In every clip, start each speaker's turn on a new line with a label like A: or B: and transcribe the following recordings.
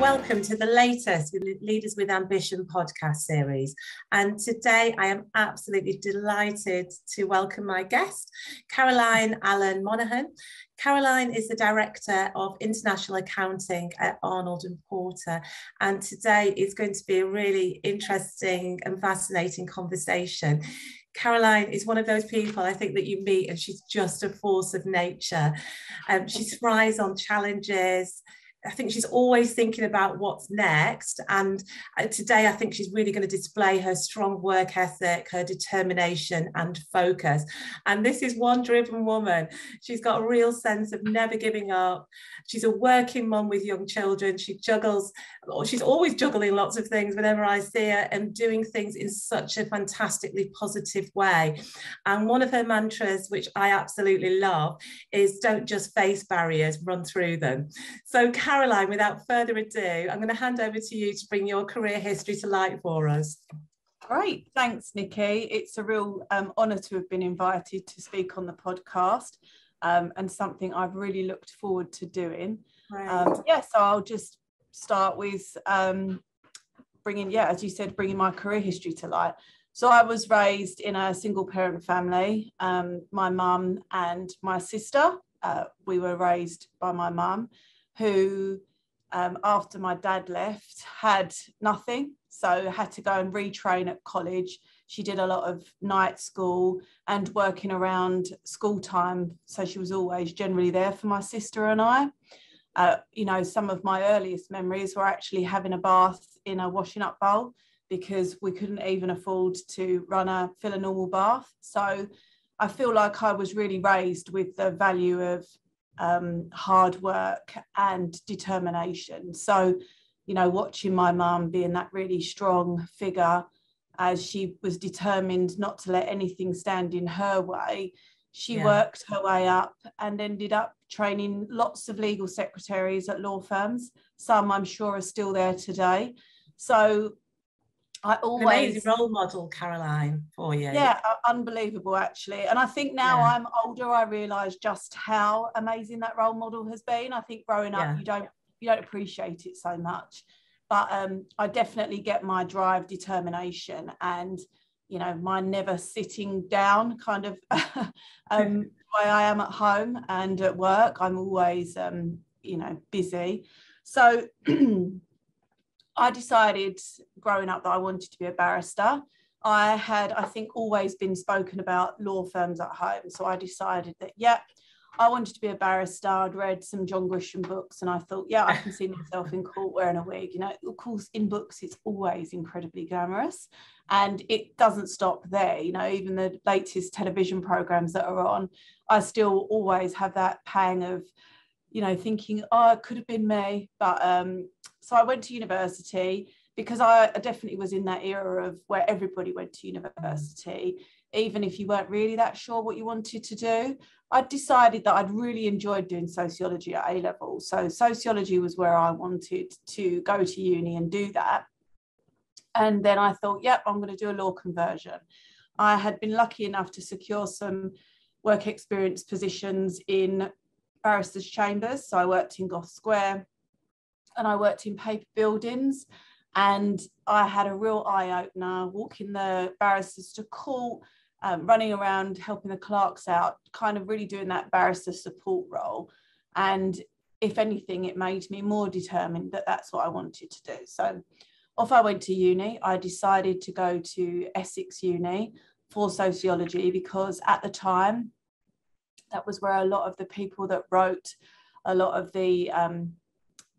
A: welcome to the latest Leaders with Ambition podcast series. And today I am absolutely delighted to welcome my guest, Caroline Allen Monaghan. Caroline is the Director of International Accounting at Arnold and Porter. And today is going to be a really interesting and fascinating conversation. Caroline is one of those people I think that you meet and she's just a force of nature. She thrives on challenges. I think she's always thinking about what's next. And today, I think she's really going to display her strong work ethic, her determination and focus. And this is one driven woman. She's got a real sense of never giving up. She's a working mum with young children. She juggles, or she's always juggling lots of things whenever I see her, and doing things in such a fantastically positive way. And one of her mantras, which I absolutely love, is don't just face barriers, run through them. So Caroline, without further ado, I'm going to hand over to you to bring your career history to light for us.
B: Great, thanks, Nikki. It's a real honour to have been invited to speak on the podcast, and something I've really looked forward to doing. So I'll just start with bringing, as you said, bringing my career history to light. So I was raised in a single parent family. My mum and my sister, we were raised by my mum, who after my dad left had nothing, so had to go and retrain at college. She did a lot of night school and working around school time, so she was always generally there for my sister and I. Some of my earliest memories were actually having a bath in a washing up bowl, because we couldn't even afford to fill a normal bath. So I feel like I was really raised with the value of hard work and determination. So, watching my mum being that really strong figure, as she was determined not to let anything stand in her way, she worked her way up and ended up training lots of legal secretaries at law firms. Some I'm sure are still there today. So I always...
A: An amazing role model, Caroline, for you.
B: Yeah, unbelievable, actually. And I think now I'm older, I realise just how amazing that role model has been. I think growing up, you don't appreciate it so much. But I definitely get my drive, determination, and, my never sitting down kind of way I am at home and at work. I'm always, busy. So... I decided growing up that I wanted to be a barrister. I had, I think, always been spoken about law firms at home. So I decided that, I wanted to be a barrister. I'd read some John Grisham books and I thought, I can see myself in court wearing a wig. Of course, in books, it's always incredibly glamorous, and it doesn't stop there. Even the latest television programs that are on, I still always have that pang of, thinking, it could have been me. But so I went to university, because I definitely was in that era of where everybody went to university, even if you weren't really that sure what you wanted to do. I decided that I'd really enjoyed doing sociology at A-level. So sociology was where I wanted to go to uni and do that. And then I thought, I'm going to do a law conversion. I had been lucky enough to secure some work experience positions in barristers' chambers. So I worked in Gough Square and I worked in paper buildings, and I had a real eye-opener walking the barristers to court, running around helping the clerks out, kind of really doing that barrister support role. And if anything, it made me more determined that that's what I wanted to do. So off I went to uni. I decided to go to Essex Uni for sociology, because at the time, that was where a lot of the people that wrote a lot of the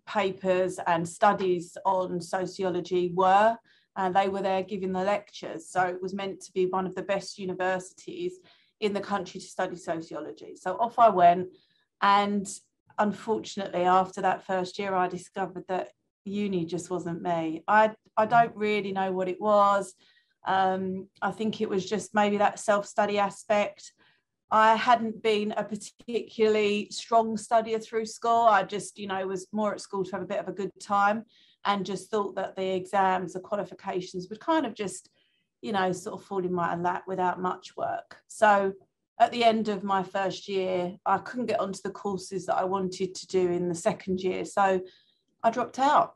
B: papers and studies on sociology were, and they were there giving the lectures. So it was meant to be one of the best universities in the country to study sociology. So off I went, and unfortunately, after that first year, I discovered that uni just wasn't me. I don't really know what it was. I think it was just maybe that self-study aspect. I hadn't been a particularly strong studier through school. I just, was more at school to have a bit of a good time, and just thought that the exams, the qualifications would kind of just, sort of fall in my lap without much work. So at the end of my first year, I couldn't get onto the courses that I wanted to do in the second year. So I dropped out.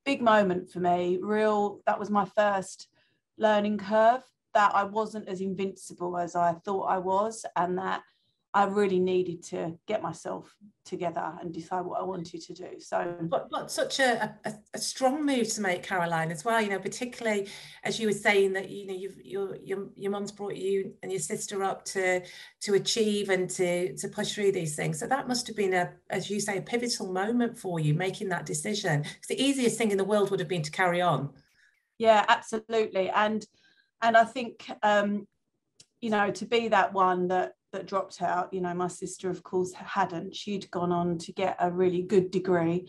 B: Big moment for me, that was my first learning curve, that I wasn't as invincible as I thought I was, and that I really needed to get myself together and decide what I wanted to do. So,
A: but such a strong move to make, Caroline, as well. You know, particularly as you were saying that, you know, your mum's brought you and your sister up to achieve and to push through these things. So that must have been as you say, a pivotal moment for you making that decision. Because the easiest thing in the world would have been to carry on.
B: Yeah, absolutely. And I think you know, to be that one that dropped out, you know, my sister, of course, hadn't. She'd gone on to get a really good degree.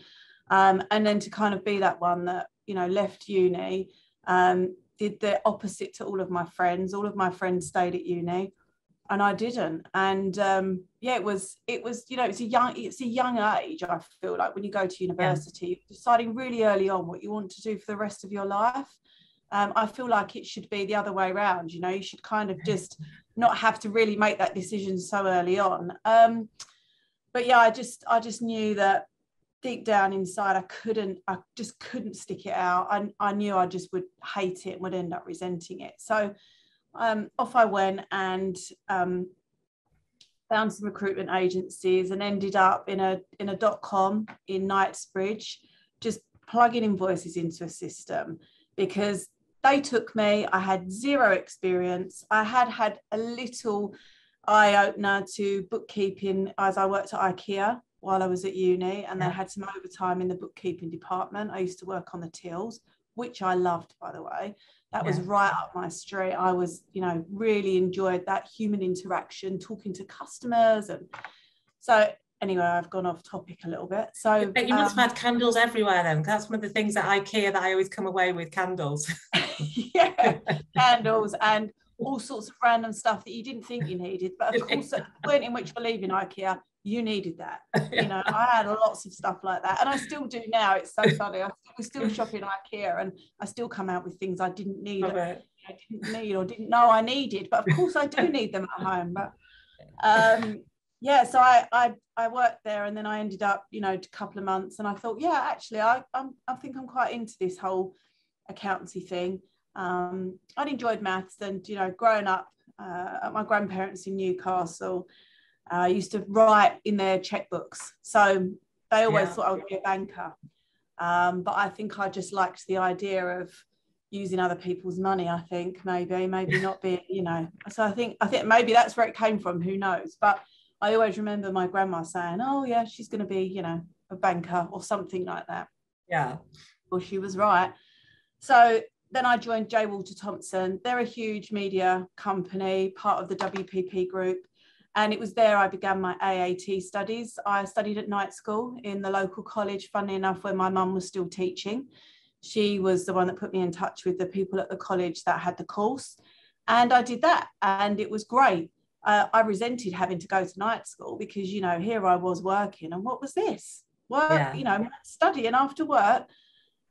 B: And then to kind of be that one that, you know, left uni, did the opposite to all of my friends. All of my friends stayed at uni and I didn't. And yeah, it was, you know, it's a young age, I feel like, when you go to university, deciding really early on what you want to do for the rest of your life. I feel like it should be the other way around. You know, you should kind of just not have to really make that decision so early on. But yeah, I just knew that deep down inside, I just couldn't stick it out. I knew I just would hate it and would end up resenting it. So off I went and found some recruitment agencies and ended up in a .com in Knightsbridge, just plugging invoices into a system, because they took me. I had zero experience. I had a little eye-opener to bookkeeping as I worked at IKEA while I was at uni, and they had some overtime in the bookkeeping department. I used to work on the tills, which I loved, by the way. That was right up my street. I was, you know, really enjoyed that human interaction, talking to customers. And so anyway, I've gone off topic a little bit. So
A: you must have had candles everywhere then. That's one of the things at IKEA that I always come away with, candles.
B: Yeah, candles and all sorts of random stuff that you didn't think you needed. But of course, at the point in which you're leaving IKEA, you needed that. You know, I had lots of stuff like that. And I still do now. It's so funny. We still shop in IKEA and I still come out with things I didn't need. I didn't need or didn't know I needed. But of course I do need them at home. But yeah, so I worked there, and then I ended up, you know, a couple of months, and I thought, yeah, actually, I think I'm quite into this whole accountancy thing. I'd enjoyed maths, and, you know, growing up at my grandparents in Newcastle, I used to write in their checkbooks, so they always thought I would be a banker. But I think I just liked the idea of using other people's money. I think maybe not be, you know. So I think maybe that's where it came from. Who knows? But I always remember my grandma saying, oh yeah, she's going to be, you know, a banker or something like that.
A: Yeah.
B: Well, she was right. So then I joined J. Walter Thompson. They're a huge media company, part of the WPP group. And it was there I began my AAT studies. I studied at night school in the local college, funnily enough, where my mum was still teaching. She was the one that put me in touch with the people at the college that had the course. And I did that, and it was great. I resented having to go to night school because, you know, here I was working, and what was this? Work, you know, studying after work.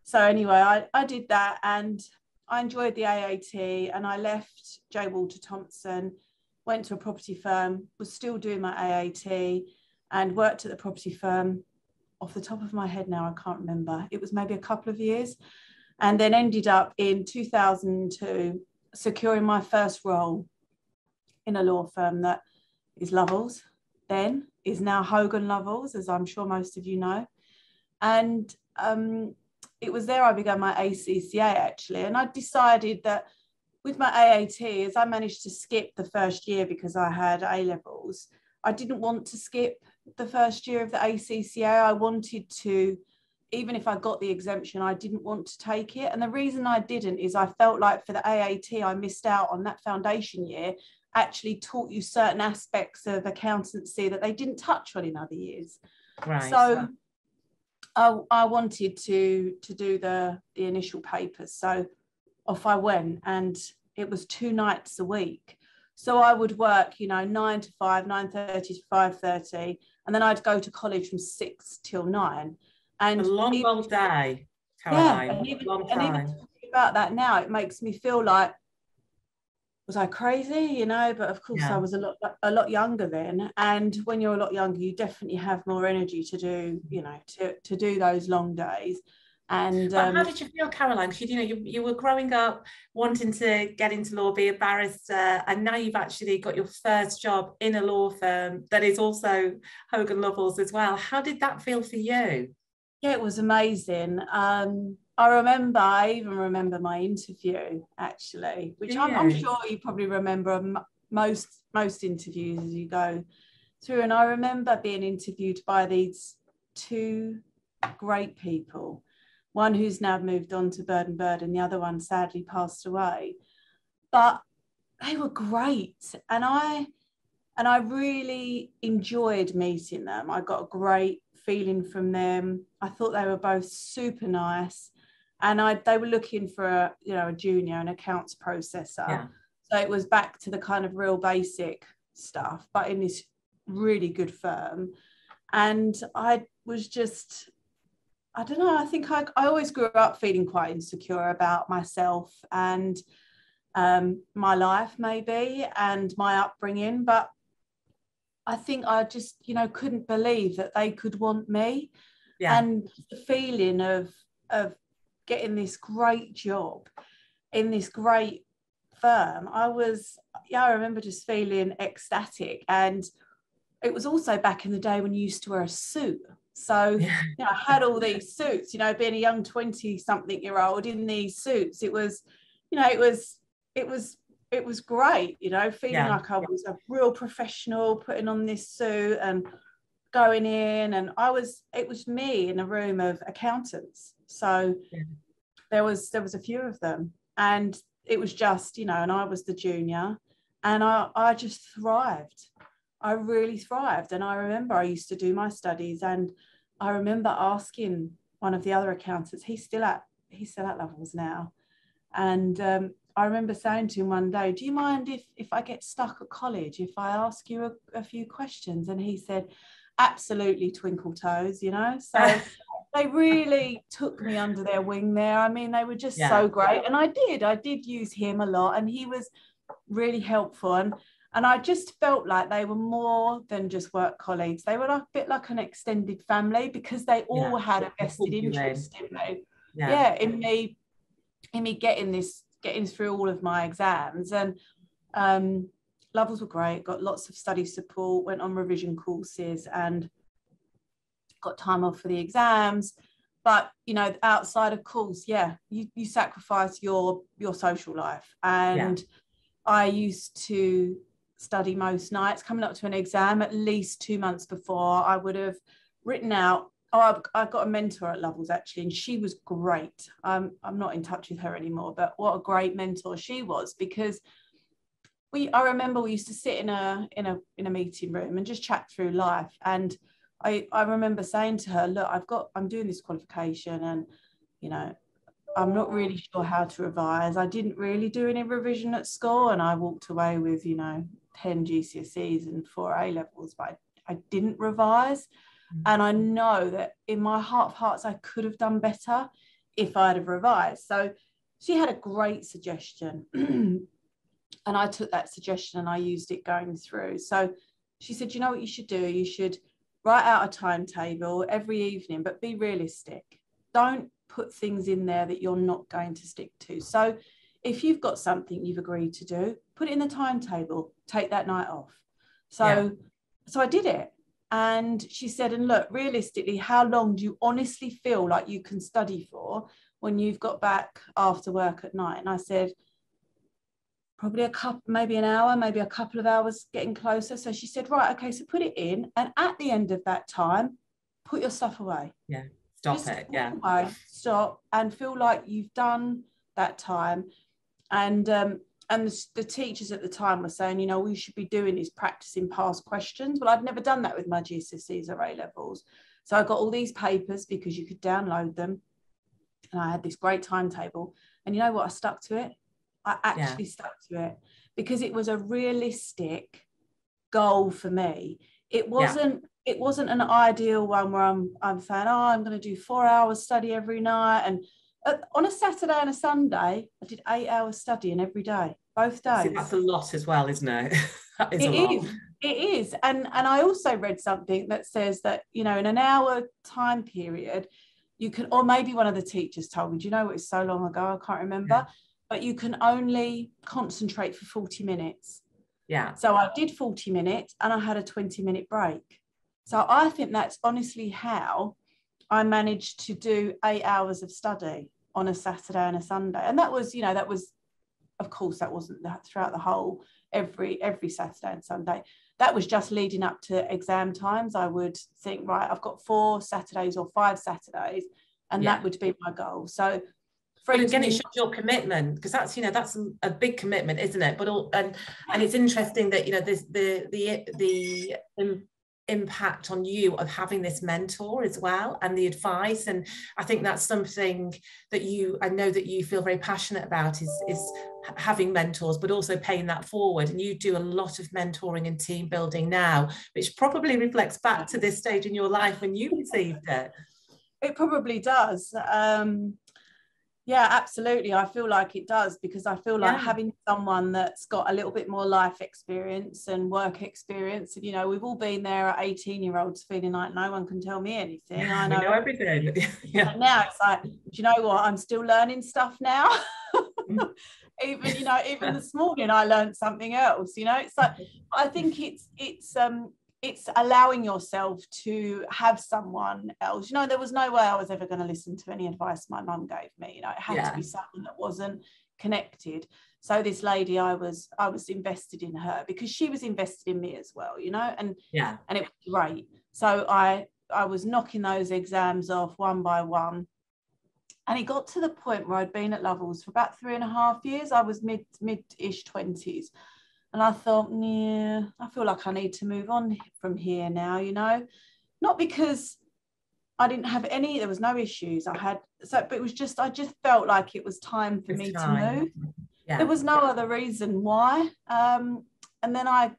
B: So anyway, I did that, and I enjoyed the AAT, and I left J. Walter Thompson, went to a property firm, was still doing my AAT, and worked at the property firm. Off the top of my head now, I can't remember. It was maybe a couple of years, and then ended up in 2002 securing my first role in a law firm that is Lovells, then is now Hogan Lovells, as I'm sure most of you know. And it was there I began my ACCA, actually. And I decided that with my AAT, as I managed to skip the first year because I had A-levels, I didn't want to skip the first year of the ACCA. I wanted to, even if I got the exemption, I didn't want to take it. And the reason I didn't is I felt like for the AAT, I missed out on that foundation year, actually taught you certain aspects of accountancy that they didn't touch on in other years.
A: Right.
B: So I wanted to do the initial papers. So off I went, and it was 2 nights a week. So I would work, you know, 9 to 5, 9:30 to 5:30, and then I'd go to college from 6 till 9. And
A: a long old day, Caroline.
B: Yeah, and even talking about that now, it makes me feel like was I crazy, you know? But of course, I was a lot younger then. And when you're a lot younger, you definitely have more energy to do, you know, to do those long days. And
A: how did you feel, Caroline? Because you were growing up wanting to get into law, be a barrister, and now you've actually got your first job in a law firm that is also Hogan Lovells as well. How did that feel for you?
B: Yeah, it was amazing. I even remember my interview, actually, which I'm sure you probably remember most interviews as you go through. And I remember being interviewed by these two great people, one who's now moved on to Bird and Bird, and the other one sadly passed away. But they were great. And I really enjoyed meeting them. I got a great feeling from them. I thought they were both super nice, and they were looking for a junior, an accounts processor.
A: Yeah.
B: So it was back to the kind of real basic stuff, but in this really good firm. And I was just, I don't know, I think I always grew up feeling quite insecure about myself and my life maybe, and my upbringing, but I think I just, couldn't believe that they could want me. Yeah. And the feeling of getting this great job in this great firm, I remember just feeling ecstatic. And it was also back in the day when you used to wear a suit. So I had all these suits, being a young 20-something-year-old in these suits. It was great, feeling like I was a real professional, putting on this suit and going in, and it was me in a room of accountants. So there was a few of them, and it was just, and I was the junior, and I just thrived. I really thrived. And I remember I used to do my studies, and I remember asking one of the other accountants, he's still at Lovells now, and I remember saying to him one day, do you mind if I get stuck at college, if I ask you a few questions? And he said, absolutely, twinkle toes, So they really took me under their wing there. I mean, they were just so great. And I did use him a lot, and he was really helpful. And I just felt like they were more than just work colleagues. They were a bit like an extended family, because they all had a vested interest in me. In me getting through all of my exams. And Lovells were great, got lots of study support, went on revision courses, and got time off for the exams. But outside of course, you sacrifice your social life. And I used to study most nights coming up to an exam. At least 2 months before, I would have written out. I got a mentor at Lovells, actually, and she was great. I'm not in touch with her anymore, but what a great mentor she was, because I remember we used to sit in a meeting room and just chat through life. And I remember saying to her, look, I'm doing this qualification, and I'm not really sure how to revise. I didn't really do any revision at school, and I walked away with 10 GCSEs and 4 A levels, but I didn't revise. And I know that in my heart of hearts, I could have done better if I'd have revised. So she had a great suggestion. And I took that suggestion and I used it going through. So she said, you know what you should do? You should write out a timetable every evening, but be realistic. Don't put things in there that you're not going to stick to. So if you've got something you've agreed to do, put it in the timetable, take that night off. So I did it. And she said, and look, realistically, how long do you honestly feel like you can study for when you've got back after work at night? And I said, probably maybe an hour, maybe a couple of hours, getting closer. So she said, right, okay, so put it in. And at the end of that time, put your stuff away.
A: Yeah, stop
B: away, stop, and feel like you've done that time. And the teachers at the time were saying, we should be doing is practicing past questions. Well, I'd never done that with my GCSEs or A levels. So I got all these papers because you could download them. And I had this great timetable. And you know what? I stuck to it. I actually stuck to it because it was a realistic goal for me. It wasn't an ideal one where I'm saying, I'm going to do 4 hours study every night. And on a Saturday and a Sunday, I did 8 hours studying every day, both days.
A: See, that's a lot as well, isn't it? That is
B: a
A: lot.
B: It is. And I also read something that says that, you know, in an hour time period, you can, or maybe one of the teachers told me, do you know what, it's so long ago, I can't remember, but you can only concentrate for 40 minutes.
A: Yeah.
B: So I did 40 minutes and I had a 20-minute break. So I think that's honestly how I managed to do 8 hours of study on a Saturday and a Sunday. And that was, you know, that was, of course, that wasn't that throughout the whole, every Saturday and Sunday. That was just leading up to exam times. I would think, right, I've got 4 Saturdays or 5 Saturdays, and that would be my goal. So,
A: but again, it shows your commitment, because that's, you know, that's a big commitment, isn't it? But and it's interesting that, you know, this the impact on you of having this mentor as well, and the advice. And I think that's something that I know that you feel very passionate about, is having mentors, but also paying that forward. And you do a lot of mentoring and team building now, which probably reflects back to this stage in your life when you received it.
B: It probably does. Yeah, absolutely. I feel like it does, because I feel like having someone that's got a little bit more life experience and work experience, and, you know, we've all been there at 18-year-olds feeling like no one can tell me anything. I know
A: everything.
B: But now it's like, do you know what? I'm still learning stuff now. Even, you know, even this morning I learned something else, you know. It's like, I think it's allowing yourself to have someone else. You know, there was no way I was ever going to listen to any advice my mum gave me. You know, it had to be someone that wasn't connected. So this lady, I was invested in her because she was invested in me as well, you know, and it was great. So I was knocking those exams off one by one. And it got to the point where I'd been at Lovells for about 3.5 years. I was mid-ish 20s. And I thought, yeah, I feel like I need to move on from here now, you know, not because I didn't have any, there was no issues I had. So, but it was just, I just felt like it was time for me to move. Yeah. There was no other reason why. And then I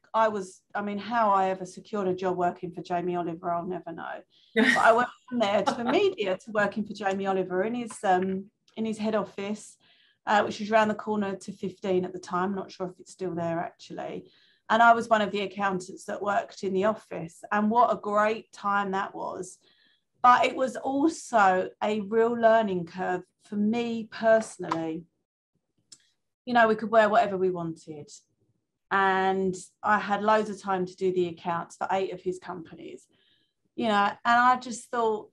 B: mean, how I ever secured a job working for Jamie Oliver, I'll never know. But I went from there to the media to working for Jamie Oliver in his head office. Which was around the corner to 15 at the time. Not sure if it's still there actually. And I was one of the accountants that worked in the office. And what a great time that was. But it was also a real learning curve for me personally. You know, we could wear whatever we wanted. And I had loads of time to do the accounts for 8 of his companies. You know, and I just thought,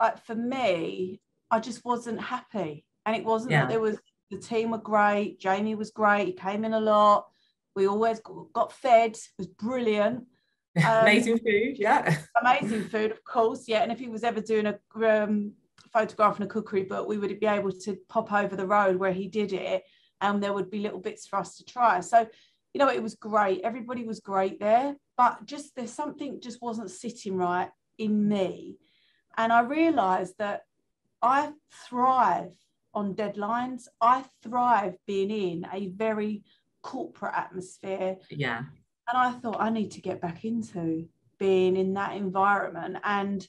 B: like, for me, I just wasn't happy. And it wasn't that there was, the team were great. Jamie was great. He came in a lot. We always got fed. It was brilliant.
A: Amazing food,
B: Amazing food, of course, And if he was ever doing a photograph and a cookery book, we would be able to pop over the road where he did it, and there would be little bits for us to try. So, you know, it was great. Everybody was great there, but just there's something just wasn't sitting right in me. And I realised that I thrive on deadlines. I thrive being in a very corporate atmosphere.
A: Yeah.
B: And I thought I need to get back into being in that environment and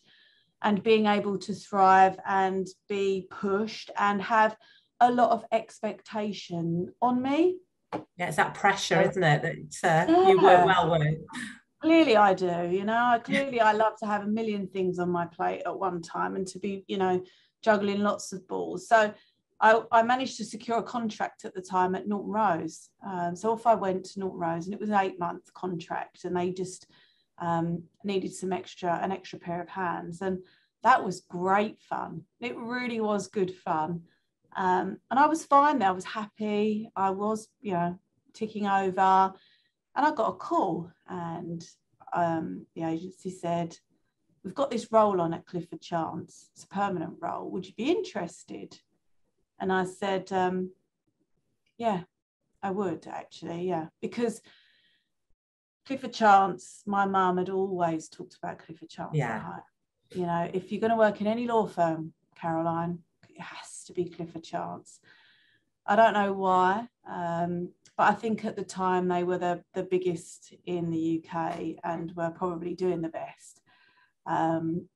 B: being able to thrive and be pushed and have a lot of expectation on me.
A: Yeah, it's that pressure, isn't it, that you work well with.
B: Clearly I do, you know. I love to have a million things on my plate at one time and to be, you know, juggling lots of balls. So I managed to secure a contract at the time at Norton Rose. So off I went to Norton Rose, and it was an 8-month contract, and they just needed an extra pair of hands. And that was great fun. It really was good fun. And I was fine there. I was happy. I was, you know, ticking over. And I got a call, and the agency said, "We've got this role on at Clifford Chance. It's a permanent role. Would you be interested?" And I said, yeah, I would actually, because Clifford Chance, my mum had always talked about Clifford Chance.
A: Yeah.
B: You know, if you're going to work in any law firm, Caroline, it has to be Clifford Chance. I don't know why, but I think at the time they were the biggest in the UK and were probably doing the best. And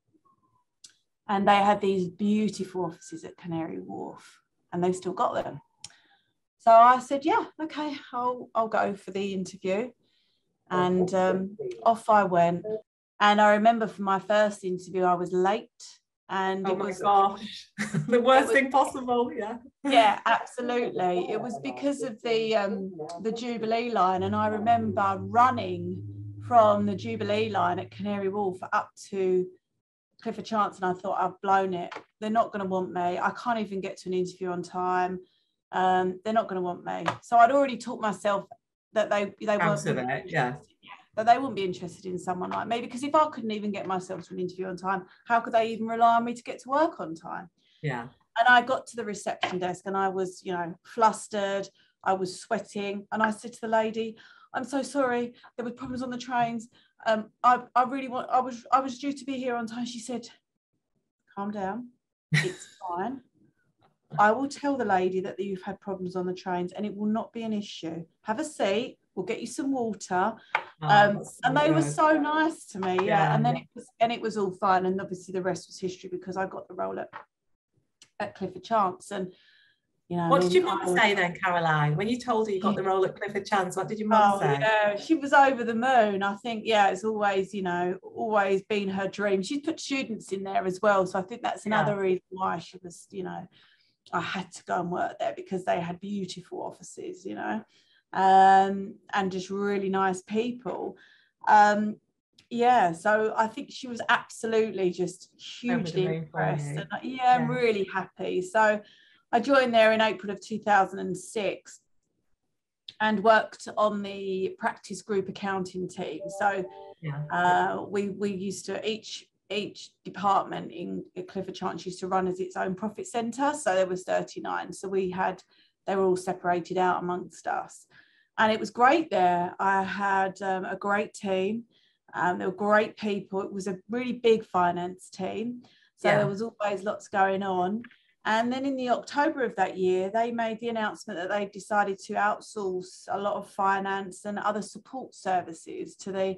B: they had these beautiful offices at Canary Wharf, and they've still got them. So I said, yeah, okay, I'll go for the interview. And off I went. And I remember for my first interview, I was late. And
A: oh my gosh, the worst thing possible.
B: Yeah, absolutely. It was because of the Jubilee line, and I remember running from the Jubilee line at Canary Wharf up to Clifford Chance, and I thought, I've blown it. They're not going to want me. I can't even get to an interview on time. They're not going to want me. So I'd already taught myself that they weren't. That they wouldn't be interested in someone like me, because if I couldn't even get myself to an interview on time, how could they even rely on me to get to work on time?
A: Yeah.
B: And I got to the reception desk and I was, flustered. I was sweating. And I said to the lady, I'm so sorry, there were problems on the trains. I was due to be here on time. She said, calm down. It's fine. I will tell the lady that you've had problems on the trains and it will not be an issue. Have a seat. We'll get you some water. And they were so nice to me. Yeah. And then it was all fine. And obviously the rest was history, because I got the role at Clifford Chance. And
A: what did your mum say then, Caroline, when you told her you got the role at Clifford Chance? What did your mum say?
B: Yeah, she was over the moon. I think, it's always always been her dream. She's put students in there as well, so I think that's another reason why she was, I had to go and work there, because they had beautiful offices, and just really nice people. So I think she was absolutely just hugely impressed, and I'm really happy. So I joined there in April of 2006 and worked on the practice group accounting team. So we used to, each department in Clifford Chance used to run as its own profit centre. So there was 39. So they were all separated out amongst us. And it was great there. I had a great team. There were great people. It was a really big finance team. So there was always lots going on. And then in the October of that year, they made the announcement that they decided to outsource a lot of finance and other support services to the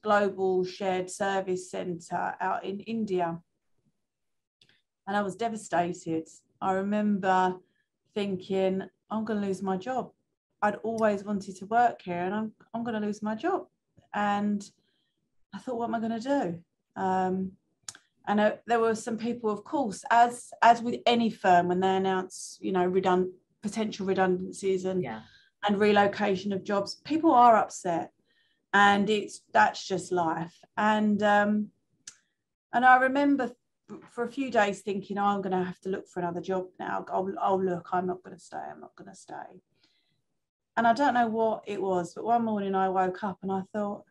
B: Global Shared Service Centre out in India. And I was devastated. I remember thinking, I'm going to lose my job. I'd always wanted to work here, and I'm going to lose my job. And I thought, what am I going to do? And there were some people, of course, as with any firm, when they announce, potential redundancies and relocation of jobs, people are upset, and that's just life. And I remember for a few days thinking, I'm going to have to look for another job now. Look, I'm not going to stay. I'm not going to stay. And I don't know what it was, but one morning I woke up and I thought,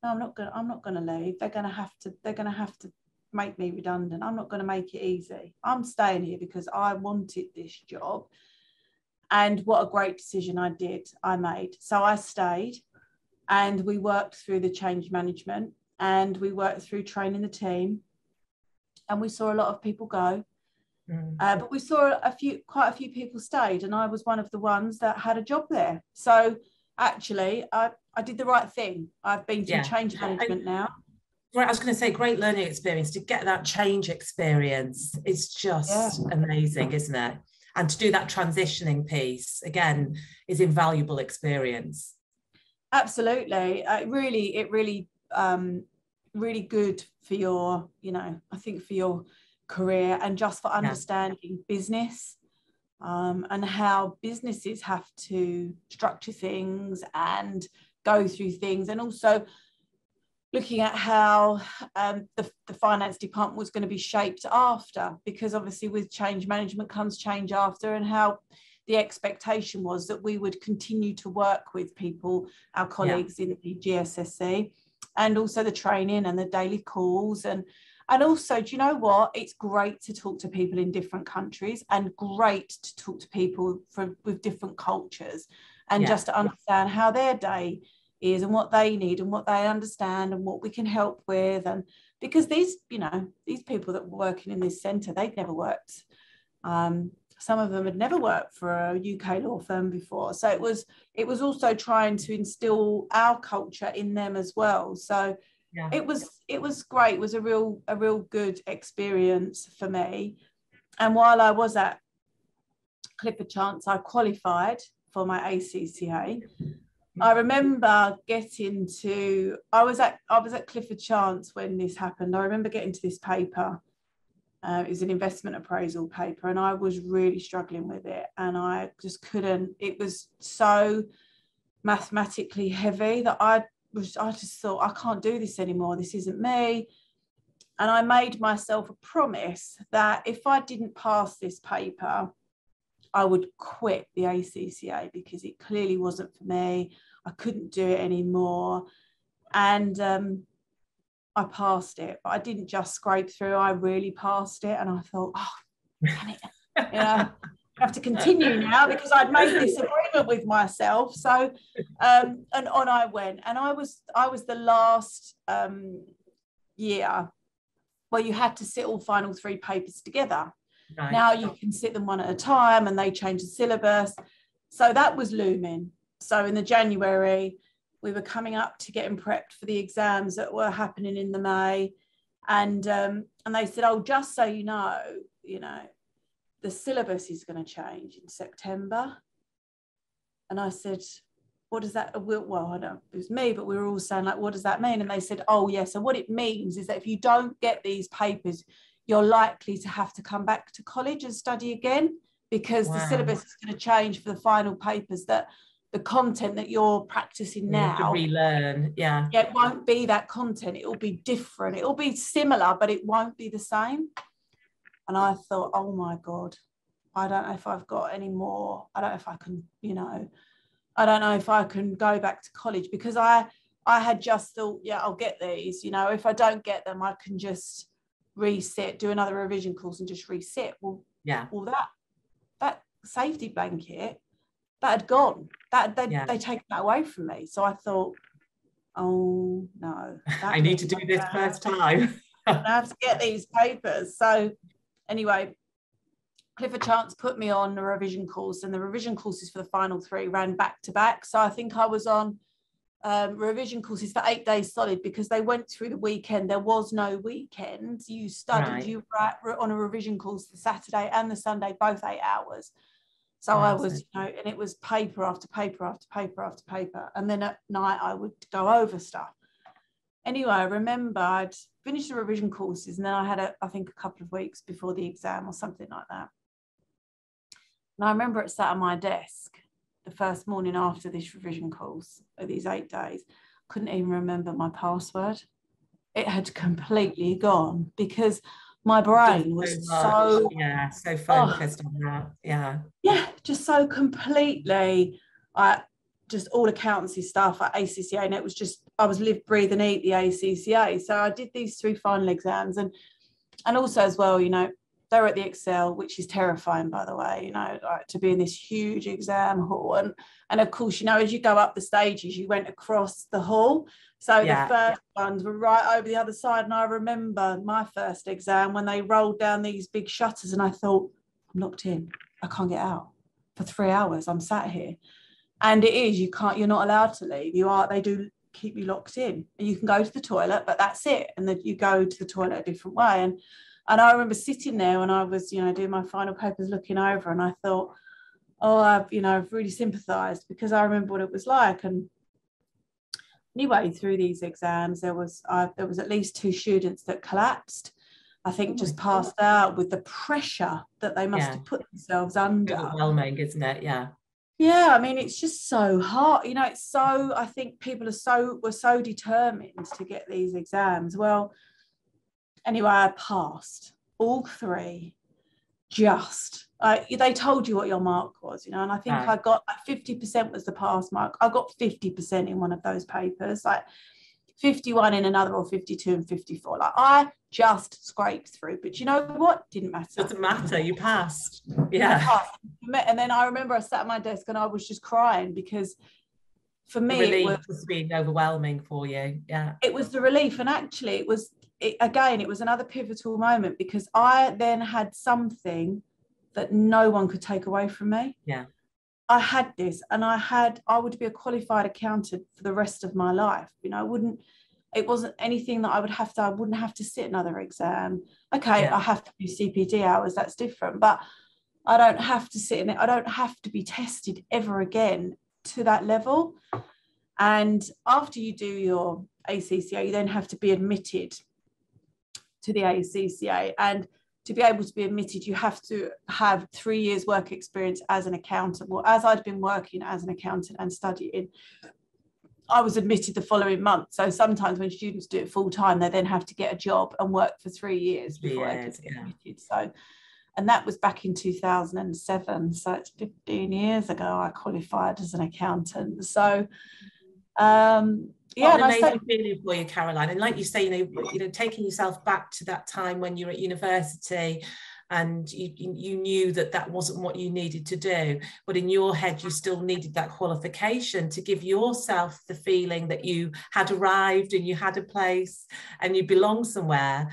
B: no, I'm not going to leave. They're going to have to make me redundant. I'm not going to make it easy. I'm staying here because I wanted this job. And what a great decision I made. So I stayed, and we worked through the change management, and we worked through training the team, and we saw a lot of people go. But we saw quite a few people stayed, and I was one of the ones that had a job there. So actually, I did the right thing. I've been through change management now.
A: Right, I was going to say, great learning experience. To get that change experience, it's just amazing, isn't it? And to do that transitioning piece, again, is invaluable experience.
B: Absolutely. It really really good for your, I think for your career, and just for understanding business, and how businesses have to structure things and go through things, and also looking at how the finance department was going to be shaped after, because obviously with change management comes change after, and how the expectation was that we would continue to work with people, our colleagues in the GSSC, and also the training and the daily calls. And also, do you know what? It's great to talk to people in different countries, and great to talk to people with different cultures, and just to understand how their day is and what they need and what they understand and what we can help with. And because these people that were working in this centre, they'd never worked. Some of them had never worked for a UK law firm before. So it was also trying to instill our culture in them as well. So it was great. It was a real good experience for me. And while I was at Clifford Chance, I qualified for my ACCA. I remember getting to, I was at Clifford Chance when this happened. I remember getting to this paper. It was an investment appraisal paper, and I was really struggling with it, and I just couldn't. It was so mathematically heavy that I just thought, I can't do this anymore. This isn't me. And I made myself a promise that if I didn't pass this paper, I would quit the ACCA, because it clearly wasn't for me. I couldn't do it anymore. And I passed it, but I didn't just scrape through. I really passed it. And I thought, oh, damn it. I have to continue now, because I'd made this agreement with myself. So, and on I went. And I was the last year where you had to sit all final 3 papers together. Right. Now you can sit them one at a time, and they change the syllabus. So that was looming. So in the January, we were coming up to getting prepped for the exams that were happening in the May. And they said, oh, just so you know, the syllabus is going to change in September. And I said, what does that, well, I don't, it was me, but we were all saying, like, what does that mean? And they said, oh, yeah, so what it means is that if you don't get these papers, you're likely to have to come back to college and study again, because the syllabus is going to change for the final papers, that the content that you're practicing now,
A: to relearn. Yeah,
B: it won't be that content. It will be different. It will be similar, but it won't be the same. And I thought, oh my God, I don't know if I've got any more. I don't know if I can, I don't know if I can go back to college, because I had just thought, yeah, I'll get these. If I don't get them, I can just resit, do another revision course and just resit. Well, that safety blanket, that had gone. They taken that away from me. So I thought, oh no,
A: I need to do this first time.
B: I have to get these papers. So anyway, Clifford Chance put me on a revision course, and the revision courses for the final 3 ran back to back. So I think I was on revision courses for 8 days solid, because they went through the weekend. There was no weekend. You studied, you were on a revision course the Saturday and the Sunday, both 8 hours. So I was, and it was paper after paper after paper after paper. And then at night I would go over stuff. Anyway, I remember I'd finished the revision courses, and then I had, I think, a couple of weeks before the exam or something like that. And I remember it sat on my desk the first morning after this revision course, of these 8 days. Couldn't even remember my password. It had completely gone, because my brain was so
A: focused on that.
B: Just so completely, just all accountancy stuff at ACCA, and it was just, I was live, breathe and eat the ACCA. So I did these 3 final exams, and also as well, they were at the Excel, which is terrifying, by the way, to be in this huge exam hall, and of course, as you go up the stages, you went across the hall. So the first ones were right over the other side. And I remember my first exam when they rolled down these big shutters, and I thought, I'm locked in. I can't get out for 3 hours. I'm sat here. And it is, you're not allowed to leave. They do keep you locked in, and you can go to the toilet, but that's it. And then you go to the toilet a different way. And I remember sitting there when I was, doing my final papers, looking over, and I thought, oh, I've really sympathised, because I remember what it was like. And anyway, through these exams, there was at least 2 students that collapsed. I think just passed out with the pressure that they must have put themselves under.
A: Overwhelming, isn't it? Yeah.
B: Yeah, I mean, it's just so hard. It's so, I think people were so determined to get these exams. Well, anyway, I passed all 3. They told you what your mark was, and I think I got 50% was the pass mark. I got 50% in one of those papers, 51 in another, or 52 and 54. I just scraped through. But you know what? Didn't matter.
A: Doesn't matter. You passed. Yeah.
B: Passed. And then I remember I sat at my desk and I was just crying, because for me,
A: it was being overwhelming for you. Yeah.
B: It was the relief. And actually it was another pivotal moment, because I then had something that no one could take away from me.
A: Yeah.
B: I had this, and I would be a qualified accountant for the rest of my life. It wasn't anything that I wouldn't have to sit another exam. Okay, I have to do CPD hours, that's different. But I don't have to sit in it. I don't have to be tested ever again to that level. And after you do your ACCA, you then have to be admitted to the ACCA. And to be able to be admitted, you have to have 3 years work experience as an accountant. Well, as I'd been working as an accountant and studying, I was admitted the following month. So sometimes when students do it full time, they then have to get a job and work for 3 years before they could get admitted. So, and that was back in 2007. So it's 15 years ago I qualified as an accountant. So,
A: what an amazing feeling for you, Caroline. And like you say, you know, taking yourself back to that time when you were at university and you knew that that wasn't what you needed to do, but in your head you still needed that qualification to give yourself the feeling that you had arrived and you had a place and you belong somewhere.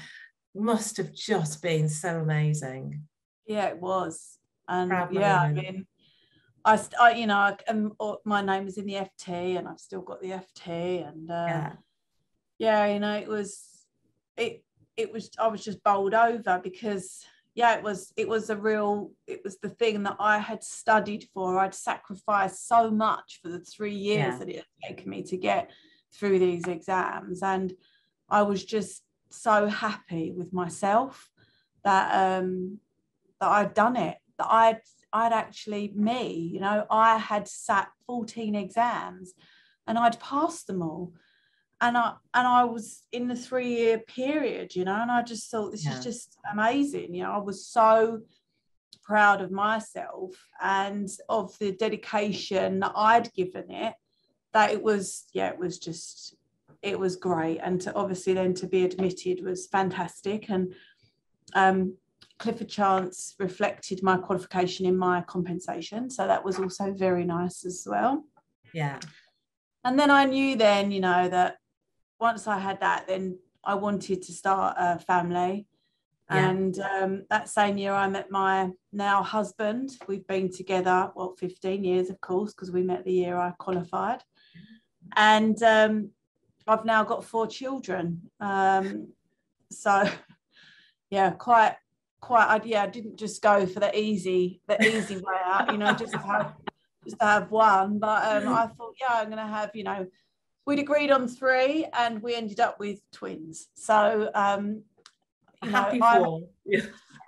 A: Must have just been so amazing.
B: Yeah, it was. And yeah, I mean, I you know, my name was in the FT and I've still got the FT, and yeah, you know, it was I was just bowled over because it was the thing that I had studied for. I'd sacrificed so much for the 3 years that it had taken me to get through these exams, and I was just so happy with myself that that I'd done it, that I'd actually, you know, I had sat 14 exams and I'd passed them all. And I was in the 3-year period, you know, and I just thought this is just amazing. You know, I was so proud of myself and of the dedication that I'd given it, that it was great. And to obviously then to be admitted was fantastic. And Clifford Chance reflected my qualification in my compensation, so that was also very nice as well.
A: Yeah.
B: And then I knew then, you know, that once I had that, then I wanted to start a family. And that same year I met my now husband. We've been together 15 years, of course, because we met the year I qualified. And I've now got 4 children. So yeah, I didn't just go for the easy way out, you know, just to have one, but I thought, I'm gonna have, you know, we'd agreed on 3 and we ended up with twins. So
A: a happy 4.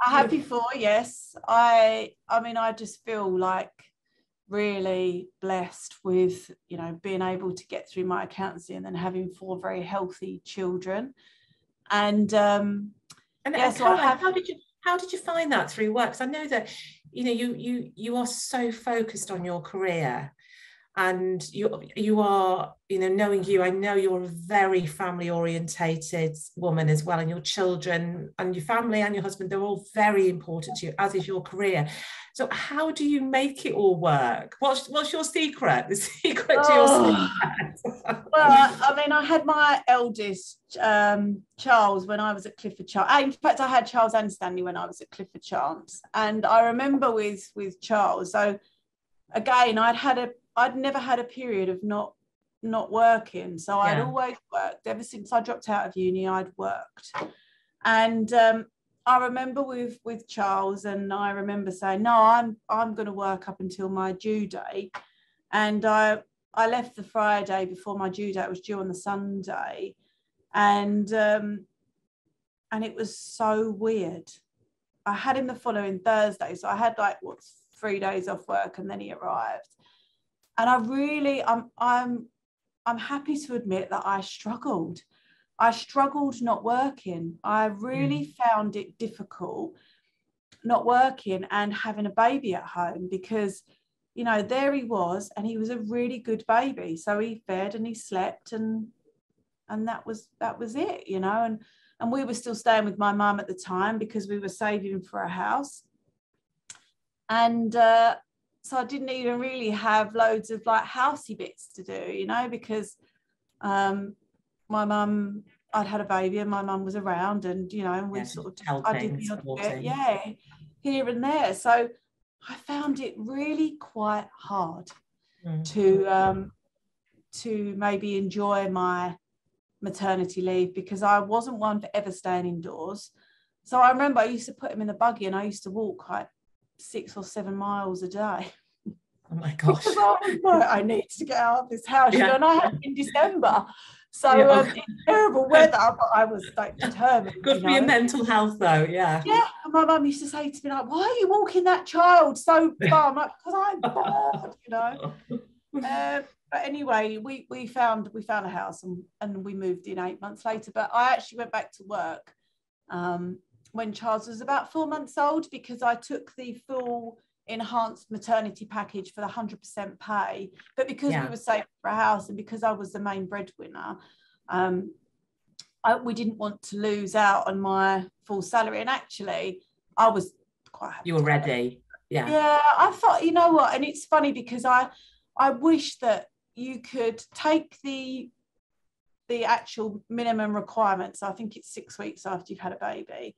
B: A happy 4, yes. I mean, I just feel like really blessed with, you know, being able to get through my accountancy and then having 4 very healthy children. And so
A: how did you find that through work? Because I know that, you know, you are so focused on your career, and you are, you know, knowing you, I know you're a very family orientated woman as well, and your children and your family and your husband, they're all very important to you, as is your career. So how do you make it all work? What's your secret? The secret to your success?
B: Well, I mean, I had my eldest, Charles, when I was at Clifford Chance. In fact, I had Charles and Stanley when I was at Clifford Chance. And I remember with Charles, so again, I'd never had a period of not working. So I'd always worked. Ever since I dropped out of uni, I'd worked. And I remember with Charles, and I remember saying, no, I'm going to work up until my due date. And I left the Friday before my due date was due on the Sunday. And it was so weird. I had him the following Thursday. So I had 3 days off work, and then he arrived. And I really, I'm happy to admit that I struggled. I struggled not working. I really found it difficult not working and having a baby at home, because, you know, there he was, and he was a really good baby. So he fed and he slept, and that was it, you know. And we were still staying with my mum at the time because we were saving for a house. And so I didn't even really have loads of housey bits to do, you know, because my mum, I'd had a baby and my mum was around, and, you know, and we sort of helping, I did the odd bit, here and there. So I found it really quite hard to maybe enjoy my maternity leave, because I wasn't one for ever staying indoors. So I remember I used to put him in the buggy and I used to walk 6 or 7 miles a day.
A: Oh my gosh.
B: I need to get out of this house, you know, and I had it in December. So in terrible weather, but I was like determined.
A: Good for your mental health though, yeah.
B: Yeah, and my mum used to say to me, like, why are you walking that child so far? I'm like, because I'm bored, you know. But anyway, we found a house and we moved in 8 months later. But I actually went back to work when Charles was about 4 months old, because I took the full enhanced maternity package for the 100% pay. But because we were saving for a house and because I was the main breadwinner, we didn't want to lose out on my full salary. And actually, I was quite happy.
A: You were ready. Yeah.
B: Yeah, I thought, you know what? And it's funny because I wish that you could take the actual minimum requirements. I think it's 6 weeks after you've had a baby,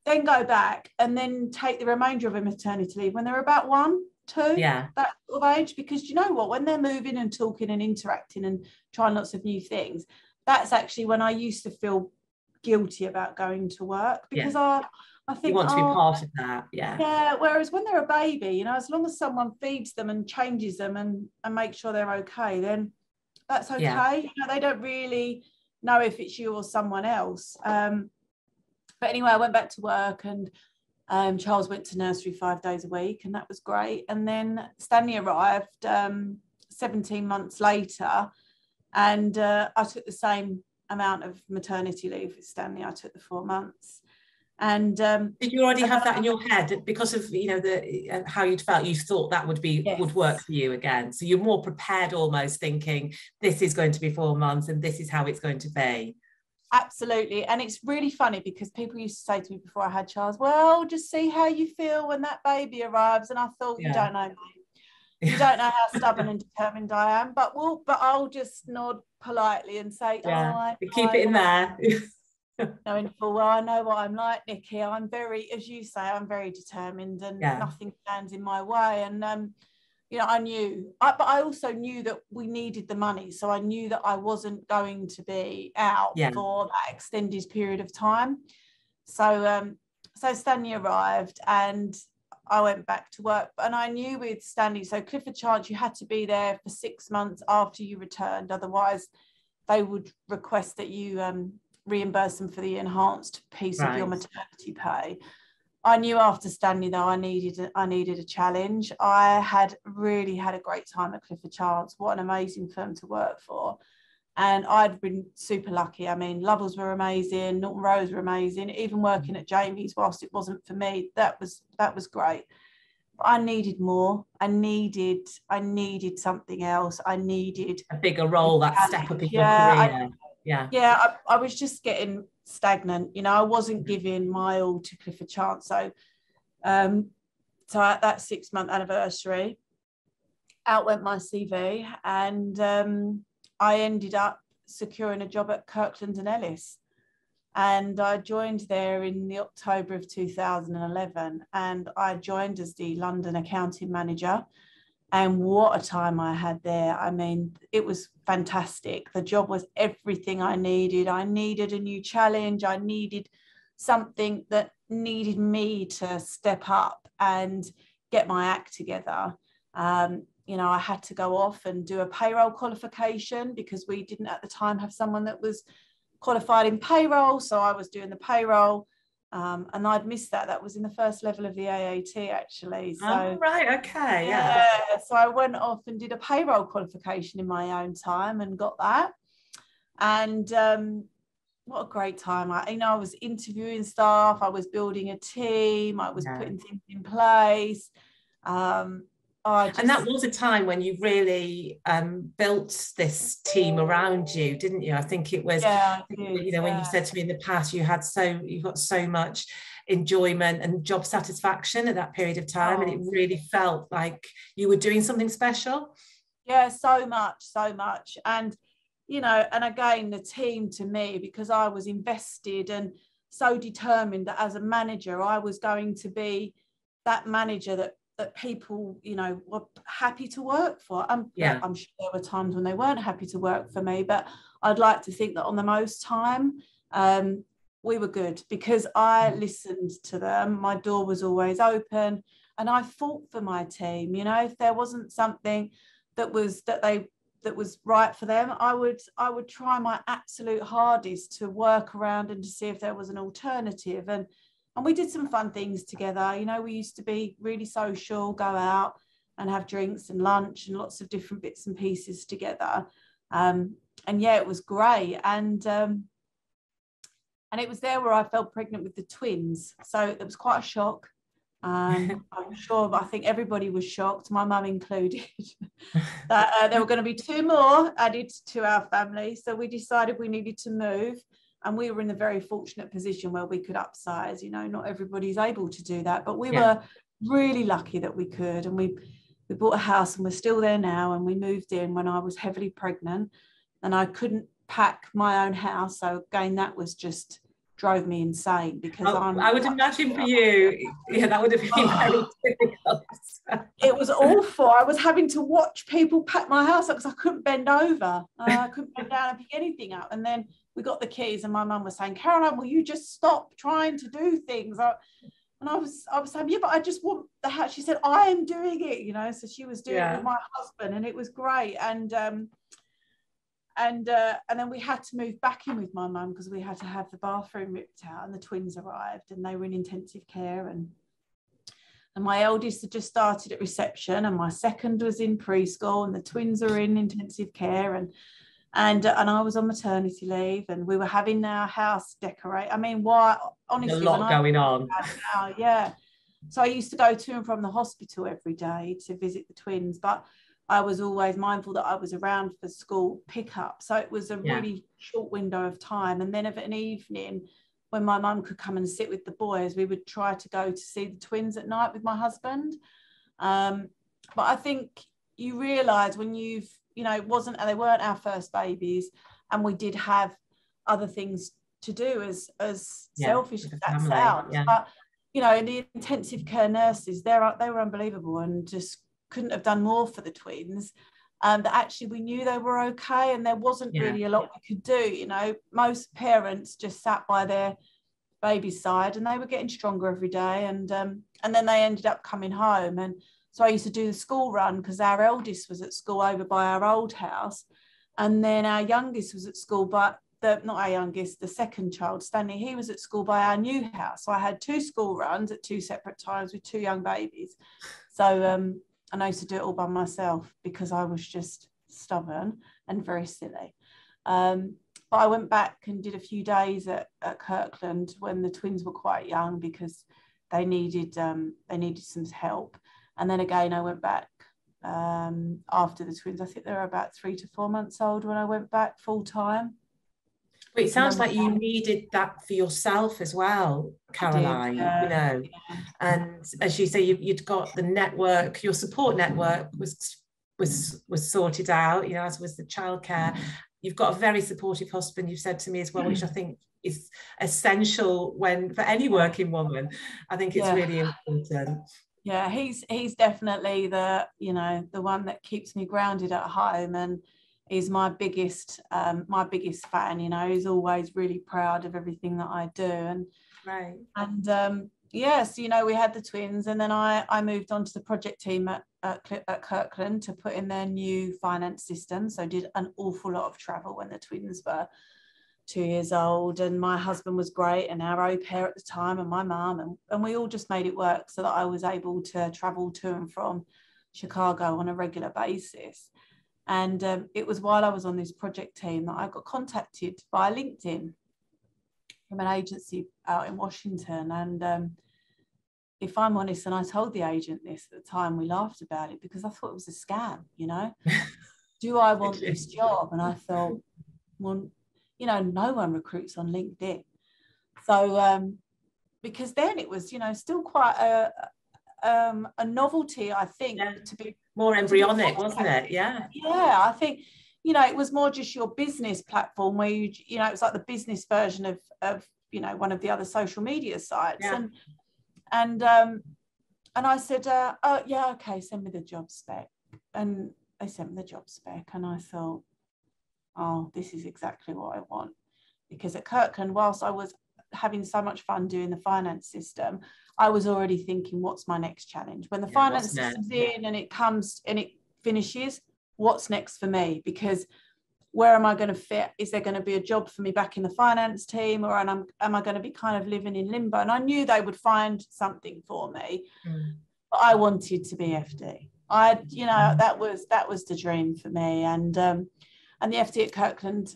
B: then go back and then take the remainder of a maternity leave when they're about 1, 2, that sort of age. Because you know what, when they're moving and talking and interacting and trying lots of new things, that's actually when I used to feel guilty about going to work, because I think
A: you want to be part of that.
B: Yeah, whereas when they're a baby, you know, as long as someone feeds them and changes them and makes sure they're okay, then that's okay. You know, they don't really know if it's you or someone else. But anyway, I went back to work and Charles went to nursery 5 days a week, and that was great. And then Stanley arrived 17 months later, and I took the same amount of maternity leave with Stanley. I took the 4 months. And
A: did you already have that in your head because of, you know, the how you'd felt? You thought that would work for you again, so you're more prepared, almost thinking this is going to be 4 months and this is how it's going to be.
B: Absolutely. And it's really funny because people used to say to me before I had Charles, well, just see how you feel when that baby arrives. And I thought, you don't know me. You don't know how stubborn and determined I am. But I'll just nod politely and say,
A: keep it in there.
B: Knowing full well, I know what I'm like, Nikki. I'm very, as you say, I'm very determined, and nothing stands in my way. And you know, I knew, but I also knew that we needed the money, so I knew that I wasn't going to be out for that extended period of time. So Stanley arrived, and I went back to work, and I knew with Stanley, so Clifford Chance, you had to be there for 6 months after you returned, otherwise they would request that you reimburse them for the enhanced piece of your maternity pay. I knew after Stanley, though, I needed a challenge. I had really had a great time at Clifford Chance. What an amazing firm to work for. And I'd been super lucky. I mean, Lovells were amazing, Norton Rose were amazing. Even working at Jamie's, whilst it wasn't for me, that was great. But I needed more. I needed something else. I needed
A: a bigger role, that step up in your career.
B: I was just getting stagnant, you know. I wasn't giving my all to Clifford Chance. So at that 6 month anniversary, out went my CV, and I ended up securing a job at Kirkland and Ellis, and I joined there in the October of 2011, and I joined as the London accounting manager. And what a time I had there. I mean, it was fantastic. The job was everything I needed. I needed a new challenge. I needed something that needed me to step up and get my act together. You know, I had to go off and do a payroll qualification because we didn't at the time have someone that was qualified in payroll. So I was doing the payroll. And I'd missed that. That was in the first level of the AAT, actually. So, so I went off and did a payroll qualification in my own time and got that. And what a great time. I was interviewing staff, I was building a team, I was putting things in place.
A: And that was a time when you really built this team around you, didn't you? I think it was, you know, when you said to me in the past, you got so much enjoyment and job satisfaction at that period of time, and it really felt like you were doing something special.
B: Yeah, so much. And, you know, and again, the team to me, because I was invested and so determined that as a manager, I was going to be that manager that people, you know, were happy to work for. I'm sure there were times when they weren't happy to work for me, but I'd like to think that on the most time, we were good because I listened to them. My door was always open. I fought for my team. You know, if there wasn't something that was right for them, I would try my absolute hardest to work around and to see if there was an alternative. And we did some fun things together. You know, we used to be really social, go out and have drinks and lunch and lots of different bits and pieces together. And yeah, it was great. And it was there where I fell pregnant with the twins. So it was quite a shock. I'm sure, I think everybody was shocked, my mum included, that there were going to be 2 more added to our family. So we decided we needed to move, and we were in a very fortunate position where we could upsize. You know, not everybody's able to do that, but we were really lucky that we could. And we bought a house, and we're still there now. And we moved in when I was heavily pregnant, and I couldn't pack my own house. So again, that was just drove me insane, because
A: I would imagine for you, that would have been very difficult.
B: It was awful. I was having to watch people pack my house up because I couldn't bend over. I couldn't bend down and pick anything up. And then we got the keys, and my mum was saying, "Caroline, will you just stop trying to do things?" And I was saying, "Yeah, but I just want the house." She said, "I am doing it," you know. So she was doing it with my husband, and it was great. And then we had to move back in with my mum because we had to have the bathroom ripped out, and the twins arrived, and they were in intensive care, and my eldest had just started at reception, and my second was in preschool, and the twins are in intensive care, and I was on maternity leave, and we were having our house decorate. I mean, why? Honestly,
A: a lot going on.
B: Now, yeah. So I used to go to and from the hospital every day to visit the twins, but I was always mindful that I was around for school pickup. So it was a really short window of time. And then of an evening, when my mum could come and sit with the boys, we would try to go to see the twins at night with my husband. But I think you realise when they weren't our first babies, and we did have other things to do, as selfish as that sounds. But, you know, the intensive care nurses, they were unbelievable, and just couldn't have done more for the twins. That actually we knew they were okay, and there wasn't really a lot we could do. You know, most parents just sat by their baby's side, and they were getting stronger every day, and then they ended up coming home. And so I used to do the school run, because our eldest was at school over by our old house, and then our youngest was at school, but not our youngest, the second child, Stanley, he was at school by our new house. So I had 2 school runs at 2 separate times with 2 young babies. So and I used to do it all by myself, because I was just stubborn and very silly. But I went back and did a few days at Kirkland when the twins were quite young, because they needed some help. And then again, I went back after the twins. I think they were about 3 to 4 months old when I went back full time.
A: But it sounds like you needed that for yourself as well, Caroline, you know. And as you say, you'd got the network, your support network was sorted out, you know, as was the childcare. You've got a very supportive husband, you've said to me as well, which I think is essential for any working woman. I think it's really important.
B: Yeah, he's definitely the one that keeps me grounded at home, and is my biggest fan. You know, he's always really proud of everything that I do. Yes, you know, we had the twins, and then I moved on to the project team at Kirkland to put in their new finance system. So did an awful lot of travel when the twins were 2 years old, and my husband was great, and our au pair at the time, and my mum, and we all just made it work so that I was able to travel to and from Chicago on a regular basis. And it was while I was on this project team that I got contacted by LinkedIn from an agency out in Washington. And if I'm honest, and I told the agent this at the time, we laughed about it because I thought it was a scam, you know. Do I want this job? And I thought, well, you know, no one recruits on LinkedIn. So because then it was, you know, still quite a novelty, I think, to be
A: more embryonic, wasn't it? Yeah,
B: I think, you know, it was more just your business platform where you know, it was like the business version of you know, one of the other social media sites. And I said, oh yeah, okay, send me the job spec. And they sent me the job spec, and I thought, oh, this is exactly what I want. Because at Kirkland, whilst I was having so much fun doing the finance system, I was already thinking, what's my next challenge? When the finance system's in and it comes and it finishes, what's next for me? Because where am I going to fit? Is there going to be a job for me back in the finance team, or am I going to be kind of living in limbo? And I knew they would find something for me, but I wanted to be FD. That was the dream for me. And the FD at Kirkland,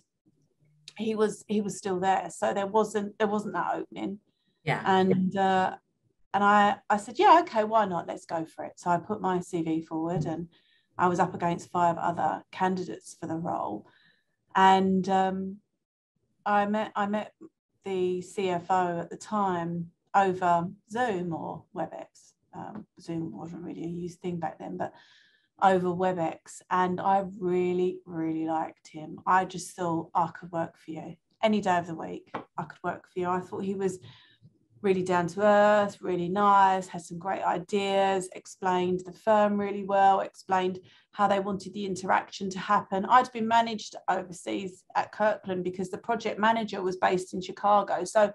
B: he was still there, so there wasn't that opening. And I said, yeah, okay, why not? Let's go for it. So I put my CV forward, and I was up against 5 other candidates for the role. And I met the CFO at the time over Zoom or WebEx. Zoom wasn't really a used thing back then, but over WebEx. And I really, really liked him. I just thought, I could work for you any day of the week. I could work for you. I thought he was really down to earth, really nice, had some great ideas, explained the firm really well, explained how they wanted the interaction to happen. I'd been managed overseas at Kirkland because the project manager was based in Chicago. So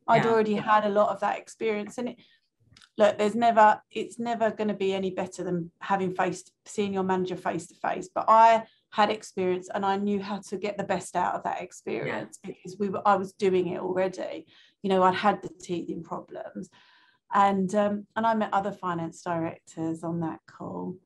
B: I'd already had a lot of that experience. And it's never going to be any better than seeing your manager face to face. But I had experience, and I knew how to get the best out of that experience because I was doing it already. I'd had the teething problems, and I met other finance directors on that call,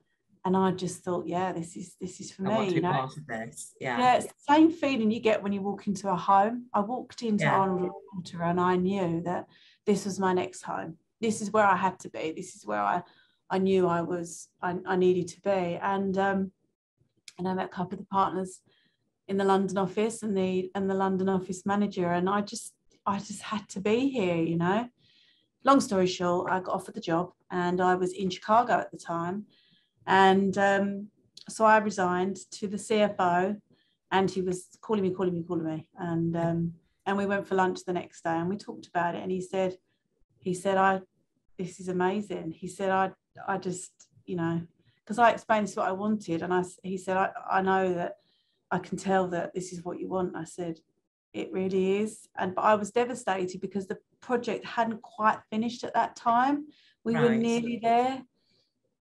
B: and I just thought, this is for me.
A: I want to be part of this.
B: It's the same feeling you get when you walk into a home. I walked into Arnold & Porter, and I knew that this was my next home. This is where I had to be. This is where I knew I needed to be, and I met a couple of the partners in the London office and the London office manager, and I just had to be here. Long story short, I got offered the job, and I was in Chicago at the time, and so I resigned to the CFO, and he was calling me, and we went for lunch the next day, and we talked about it, and he said this is amazing. He said I just because I explained what I wanted, and he said I know that I can tell that this is what you want. I said, it really is. But I was devastated because the project hadn't quite finished at that time. We were nearly there.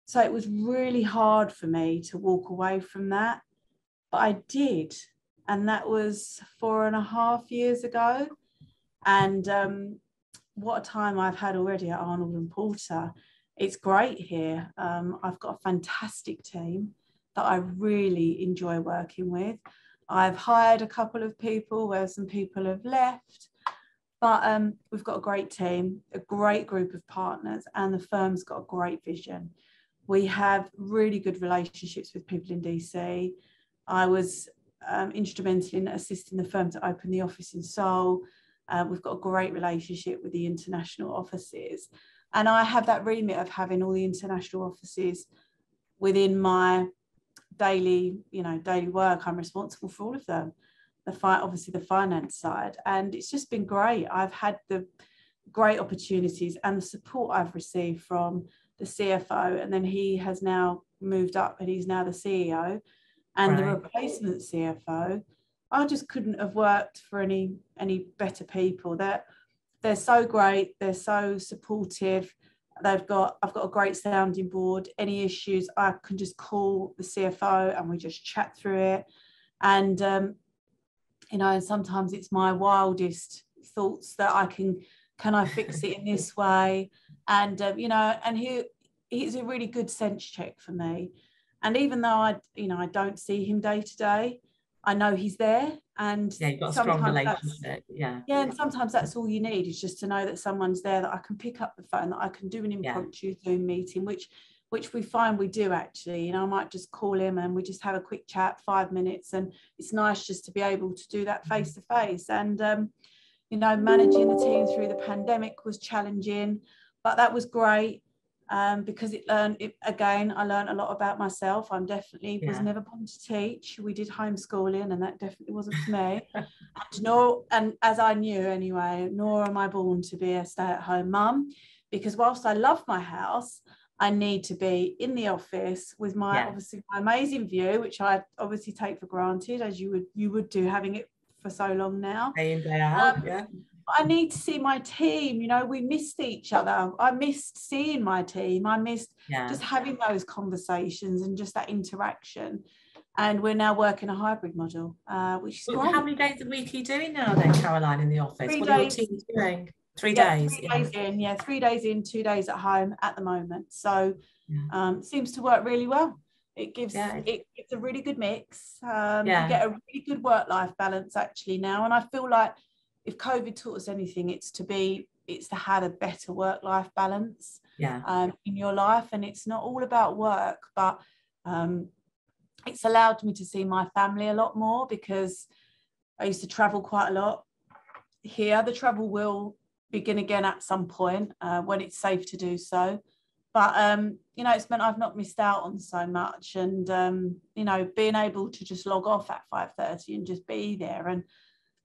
B: So it was really hard for me to walk away from that. But I did. And that was 4.5 years ago. And what a time I've had already at Arnold & Porter. It's great here. I've got a fantastic team that I really enjoy working with. I've hired a couple of people where some people have left, but we've got a great team, a great group of partners, and the firm's got a great vision. We have really good relationships with people in DC. I was instrumental in assisting the firm to open the office in Seoul. We've got a great relationship with the international offices. And I have that remit of having all the international offices within my daily work. I'm responsible for all of them. Obviously the finance side. And it's just been great. I've had the great opportunities and the support I've received from the CFO. And then he has now moved up and he's now the CEO. And the replacement CFO, I just couldn't have worked for any better people. They're so great. They're so supportive. I've got a great sounding board. Any issues, I can just call the CFO and we just chat through it. And, and sometimes it's my wildest thoughts that can I fix it in this way? And, and he's a really good sense check for me. And even though I don't see him day to day, I know he's there, and
A: you've got a strong relationship.
B: And sometimes that's all you need, is just to know that someone's there, that I can pick up the phone, that I can do an impromptu Zoom meeting, which we find we do actually. I might just call him and we just have a quick chat, 5 minutes, and it's nice just to be able to do that face to face. And managing the team through the pandemic was challenging, but that was great. Because I learned a lot about myself. I'm definitely was never born to teach. We did homeschooling, and that definitely wasn't for me. And as I knew anyway, nor am I born to be a stay-at-home mum, because whilst I love my house, I need to be in the office with obviously my amazing view, which I obviously take for granted, as you would do, having it for so long now.
A: Day in, day out,
B: I need to see my team. You know, we missed each other. I missed seeing my team. I missed just having those conversations and just that interaction. And we're now working a hybrid model, which is great.
A: How many days a week are you doing now then, Caroline, in the office?
B: 3
A: what
B: days.
A: are your team doing? 3 days?
B: 3 days in, 3 days in, 2 days at home at the moment. So it seems to work really well. It gives it's a really good mix. You get a really good work-life balance actually now. And I feel like if COVID taught us anything, it's to have a better work-life balance in your life. And it's not all about work, but it's allowed me to see my family a lot more, because I used to travel quite a lot. Here, the travel will begin again at some point when it's safe to do so. But, you know, it's meant I've not missed out on so much. And, you know, being able to just log off at 5:30 and just be there and,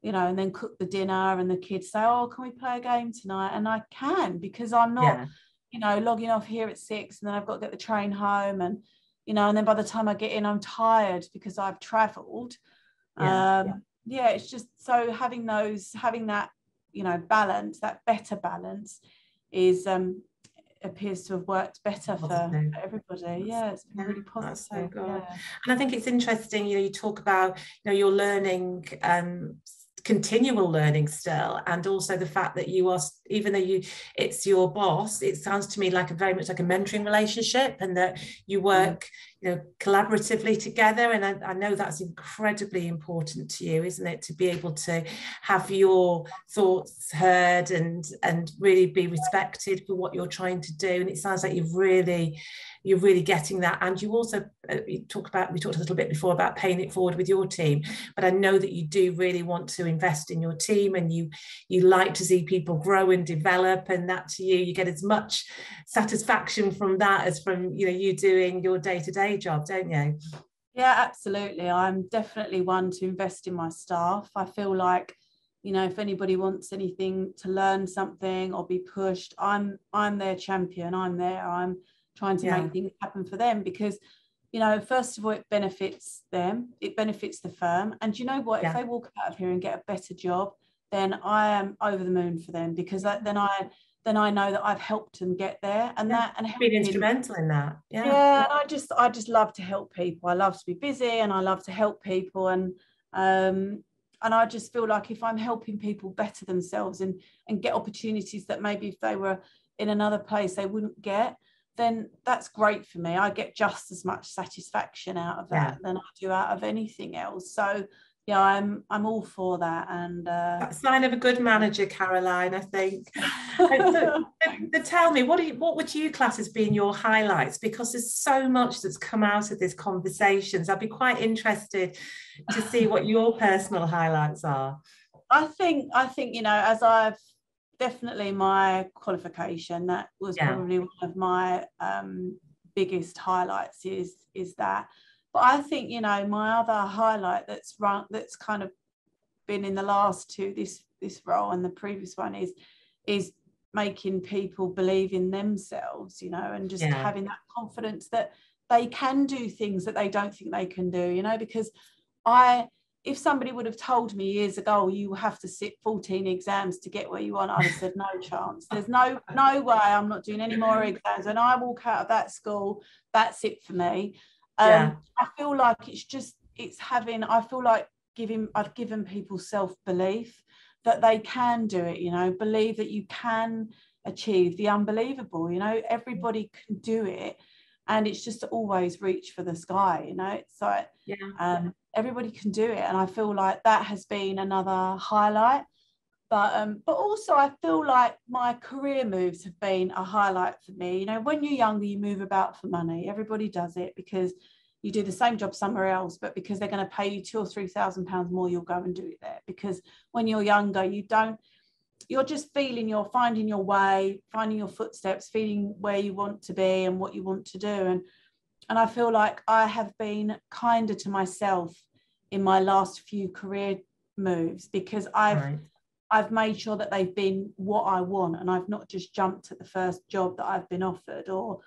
B: you know, and then cook the dinner, and the kids say, oh, can we play a game tonight? And I can, because I'm not, you know, logging off here at 6 and then I've got to get the train home, and, you know, and then by the time I get in, I'm tired because I've travelled. It's just so having that, you know, balance, that better balance is appears to have worked better for everybody. It's been really positive. That's so good.
A: And I think it's interesting, you know, you talk about, you know, your learning, continual learning still, and also the fact that you are, even though it's your boss, it sounds to me like very much like a mentoring relationship, and that you work you know, collaboratively together. And I know that's incredibly important to you, isn't it, to be able to have your thoughts heard and really be respected for what you're trying to do. And it sounds like you're really getting that. And you also we talked a little bit before about paying it forward with your team, but I know that you do really want to invest in your team, and you like to see people grow and develop, and that to you get as much satisfaction from that as from, you know, you doing your day-to-day job, don't you?
B: Yeah, absolutely. I'm definitely one to invest in my staff. I feel like, you know, if anybody wants anything, to learn something or be pushed, I'm their champion. I'm there. I'm trying to make things happen for them, because, you know, first of all, it benefits them, it benefits the firm. And you know what, if they walk out of here and get a better job, then I am over the moon for them, because then I know that I've helped them get there, and
A: been instrumental in that.
B: And I just love to help people. I love to be busy, and I love to help people, and I just feel like if I'm helping people better themselves and get opportunities that maybe if they were in another place they wouldn't get, then that's great for me. I get just as much satisfaction out of that than I do out of anything else. So yeah, I'm all for that. And
A: that's a sign of a good manager, Caroline, I think. So tell me, what would you class as being your highlights? Because there's so much that's come out of this conversation. So I'd be quite interested to see what your personal highlights are.
B: I think, you know, as I've definitely my qualification, that was probably one of my biggest highlights is that. But I think, you know, my other highlight that's kind of been in the last two, this role and the previous one, is making people believe in themselves, you know, and just having that confidence that they can do things that they don't think they can do, you know, because if somebody would have told me years ago, you have to sit 14 exams to get where you want, I'd have said, no chance. There's no way, I'm not doing any more exams. When I walk out of that school, that's it for me. I feel like I feel like I've given people self-belief that they can do it, you know, believe that you can achieve the unbelievable, you know, everybody can do it. And it's just to always reach for the sky, you know, it's like, everybody can do it. And I feel like that has been another highlight. But also I feel like my career moves have been a highlight for me. You know, when you're younger, you move about for money. Everybody does it because you do the same job somewhere else, but because they're going to pay you £2,000 or £3,000 more, you'll go and do it there. Because when you're younger, you're just you're finding your way, finding your footsteps, feeling where you want to be and what you want to do. And I feel like I have been kinder to myself in my last few career moves, because I've made sure that they've been what I want, and I've not just jumped at the first job that I've been offered, or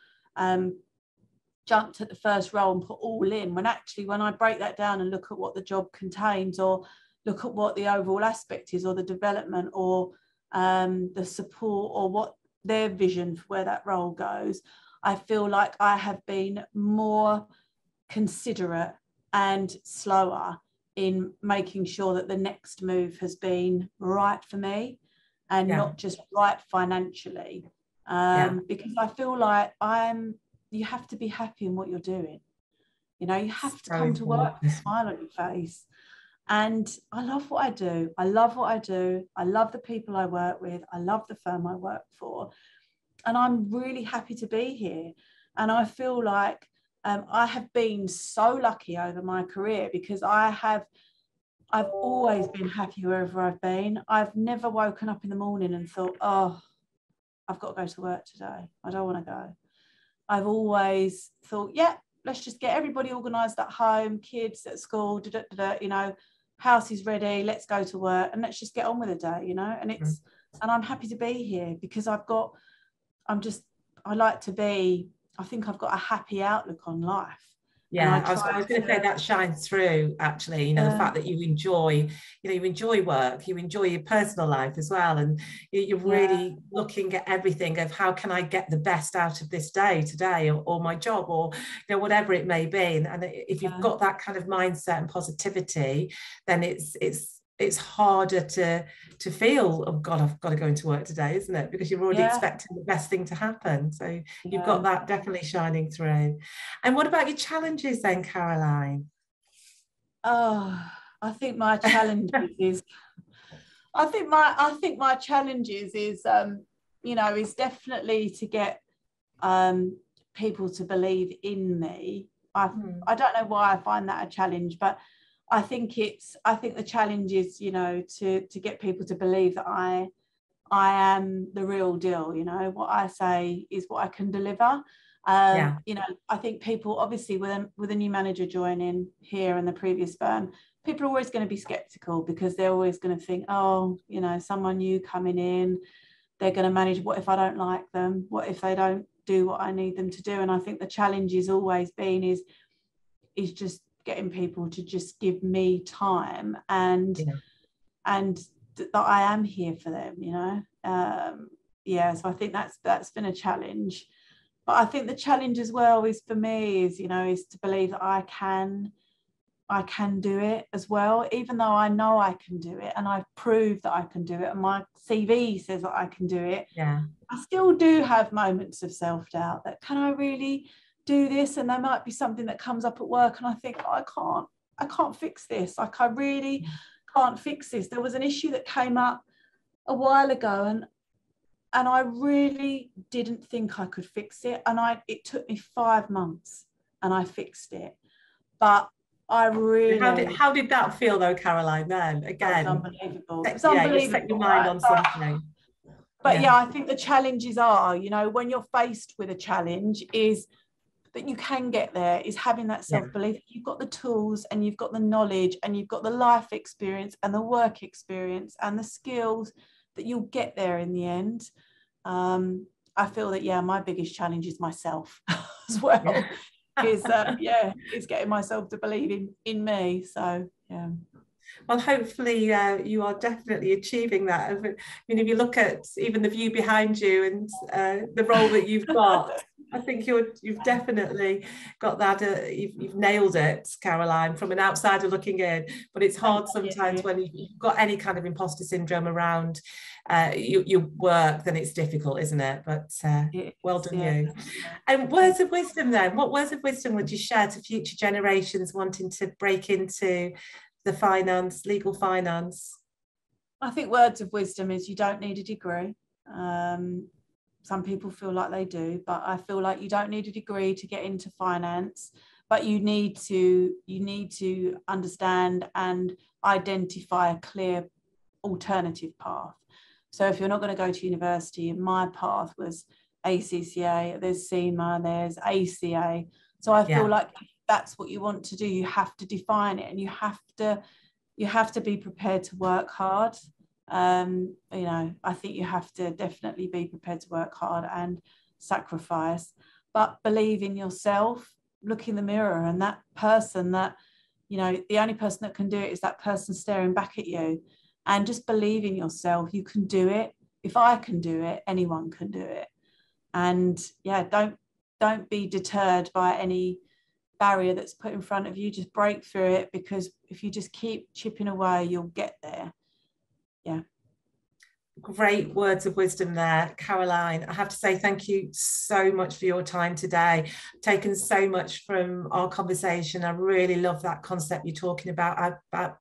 B: jumped at the first role and put all in, when actually when I break that down and look at what the job contains, or look at what the overall aspect is, or the development, or the support or what their vision for where that role goes, I feel like I have been more considerate and slower in making sure that the next move has been right for me and not just right financially. Because I feel like you have to be happy in what you're doing. You know, you have to come to work with a smile on your face. And I love what I do. I love what I do. I love the people I work with. I love the firm I work for. And I'm really happy to be here. And I feel like I have been so lucky over my career because I've always been happy wherever I've been. I've never woken up in the morning and thought, oh, I've got to go to work today. I don't want to go. I've always thought, yeah, let's just get everybody organised at home, kids at school, you know, house is ready, let's go to work and let's just get on with the day, you know. And and I'm happy to be here because I think I've got a happy outlook on life.
A: Yeah, I was going to say that shines through, actually, you know, the fact that you enjoy work, you enjoy your personal life as well. And you're really looking at everything of how can I get the best out of this day today or my job or, you know, whatever it may be. And if you've got that kind of mindset and positivity, then it's harder to feel, oh God, I've got to go into work today, isn't it? Because you're already expecting the best thing to happen. So you've got that definitely shining through. And what about your challenges then, Caroline?
B: Oh, I think my challenges is, you know, is definitely to get people to believe in me. I don't know why I find that a challenge, but I think the challenge is, you know, to get people to believe that I am the real deal. You know, what I say is what I can deliver. You know, I think people, obviously with a new manager joining here in the previous firm, people are always going to be skeptical because they're always going to think, oh, you know, someone new coming in, they're going to manage. What if I don't like them? What if they don't do what I need them to do? And I think the challenge has always been is just getting people to just give me time and that I am here for them, you know. So I think that's been a challenge. But I think the challenge as well is for me is, you know, is to believe that I can do it as well, even though I know I can do it and I've proved that I can do it and my CV says that I can do it. I still do have moments of self-doubt that can I really do this? And there might be something that comes up at work and I think, oh, I can't fix this. Like, I really can't fix this. There was an issue that came up a while ago and I really didn't think I could fix it. And it took me 5 months and I fixed it. But I really...
A: How did that feel though, Caroline, then? Again,
B: unbelievable. It's unbelievable.
A: You set your mind on something.
B: But I think the challenges are, you know, when you're faced with a challenge is that you can get there, is having that self-belief. You've got the tools and you've got the knowledge and you've got the life experience and the work experience and the skills that you'll get there in the end. I feel that, my biggest challenge is myself as well. Is getting myself to believe in me. So, yeah.
A: Well, hopefully you are definitely achieving that. I mean, if you look at even the view behind you and the role that you've got, I think you've definitely got that. You've nailed it, Caroline, from an outsider looking in. But it's hard sometimes when you've got any kind of imposter syndrome around your work, then it's difficult, isn't it? But well done you. And words of wisdom then. What words of wisdom would you share to future generations wanting to break into the legal finance?
B: I think words of wisdom is you don't need a degree. Some people feel like they do, but I feel like you don't need a degree to get into finance, but you need to understand and identify a clear alternative path. So if you're not going to go to university, my path was ACCA, there's CIMA, there's ACA. So I feel like if that's what you want to do, you have to define it and you have to be prepared to work hard. I think you have to definitely be prepared to work hard and sacrifice, but believe in yourself. Look in the mirror and that person that, the only person that can do it is that person staring back at you, and just believe in yourself. You can do it. if I can do it, anyone can do it. And yeah, don't be deterred by any barrier that's put in front of you. Just break through it, because if you just keep chipping away, you'll get there. Yeah.
A: Great words of wisdom there, Caroline. I have to say thank you so much for your time today. I've taken so much from our conversation. I really love that concept you're talking about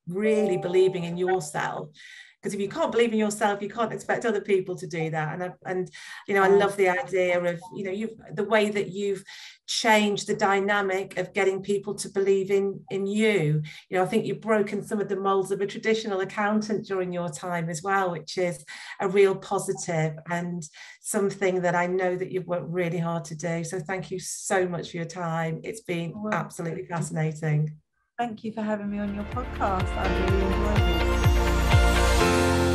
A: really believing in yourself. Because if you can't believe in yourself, you can't expect other people to do that. And you know, I love the idea of, you know, the way that you've changed the dynamic of getting people to believe in you. You know, I think you've broken some of the molds of a traditional accountant during your time as well, which is a real positive and something that I know that you've worked really hard to do. So thank you so much for your time. It's been absolutely fascinating.
B: Thank you for having me on your podcast. I really enjoyed it.